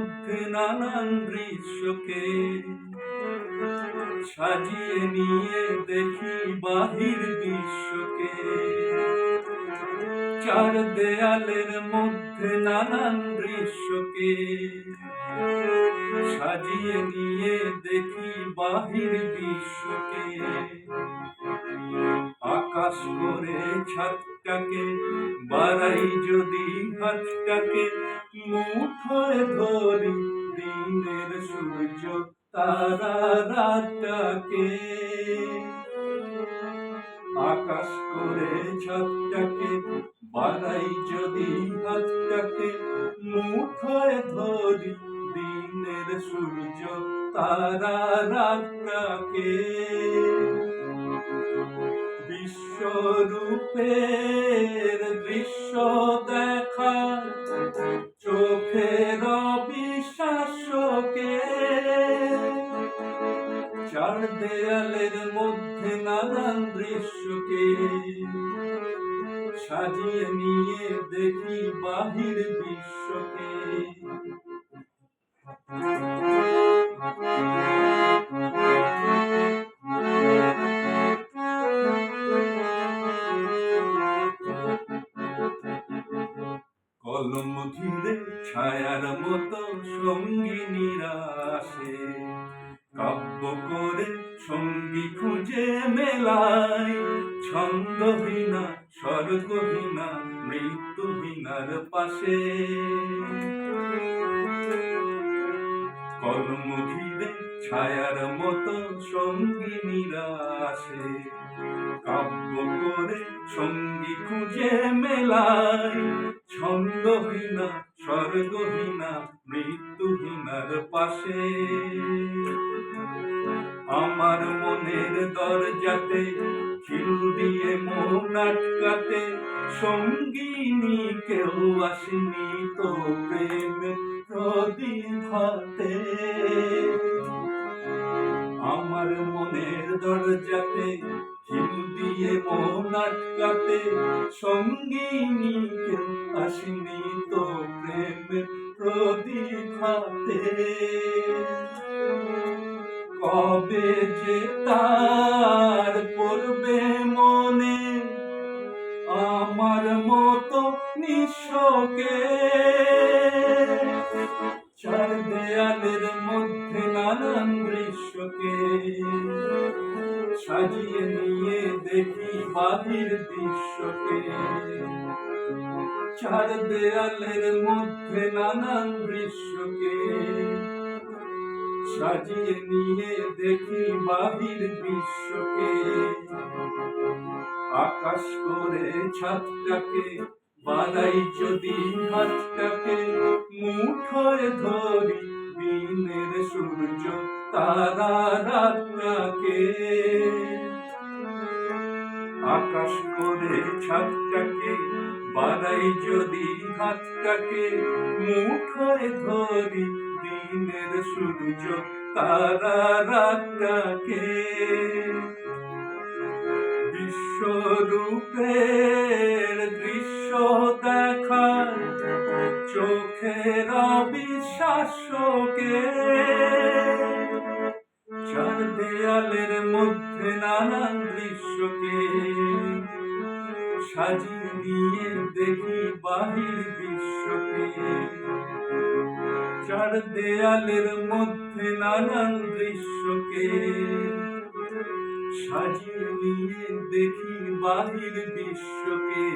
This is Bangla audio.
মধ্যে নানান দৃশ্যকে সাজিয়ে নিয়ে দেখি বাহির বিশ্বকে। চার দেয়ালের মধ্যে নানান দৃশ্যকে সাজিয়ে নিয়ে দেখি বাহির বিশ্বকে। আকাশ করে ছাদটাকে বাড়াই যদি হাতটাকে, মুঠোয় ধরি দিনের সূর্য তারা রাতটাকে। আকাশ করে ছাদটাকে বাড়াই যদি হাতটাকে, মুঠোয় ধরি দিনের সূর্য তারা রাতটাকে। বিশ্বরূপের দৃশ্য দেখা চোখের অবিশ্বাস্যকে। চার দেয়ালের মধ্যে নানান দৃশ্যকে সাজিয়ে নিয়ে দেখি বাহির বিশ্বকে। কলম ঘিরে ছায়ার মতো সঙ্গিনীরা আসে, কাব্য করে সঙ্গী খুঁজে মেলায়। ছন্দহীনা স্বর্গহীনা মৃত্যুহীনার পাশে। কলম ঘিরে ছায়ার মতো সঙ্গিনীরা আসে, কাব্য করে সঙ্গী খুঁজে মেলায়। ছন্দহীনা স্বর্গহীনা মৃত্যুহীনার পাশে। আমার মনের দরজাতে খিল দিয়ে মন আটকাতে, সঙ্গিনী কেউ আসেনি তো প্রেমের প্রদীপ হাতে। আমার মনের দরজাতে খিল দিয়ে মন আটকাতে, সঙ্গিনী কেউ আসেনি তো প্রেমের প্রদীপ হাতে। কবে যে তার পড়বে মনে আমার মতো নিঃস্বকে। চার দেয়ালের মধ্যে নানান দৃশ্যকে সাজিয়ে নিয়ে দেখি বাহির বিশ্বকে। চার দেয়ালের মধ্যে নানান দৃশ্যকে সাজিয়ে নিয়ে দেখি বাহির বিশ্বকে। আকাশ করে ছাদটাকে বাড়াই যদি হাতটাকে, মুঠোয় ধরি দিনের সূর্য তারা রাতটাকে। আকাশ করে ছাদটাকে বাড়াই যদি হাতটাকে, মুঠোয় ধরি দিনের সূর্য তারা রাতটাকে। বিশ্বরূপের দৃশ্য দেখা চোখের অবিশ্বাস্যকে। চার দেয়ালের মধ্যে নানান দৃশ্যকে সাজিয়ে নিয়ে দেখি বাহির বিশ্বকে। চার দেয়ালের মধ্যে নানান দৃশ্যকে সাজিয়ে নিয়ে দেখি বাহির বিশ্বকে।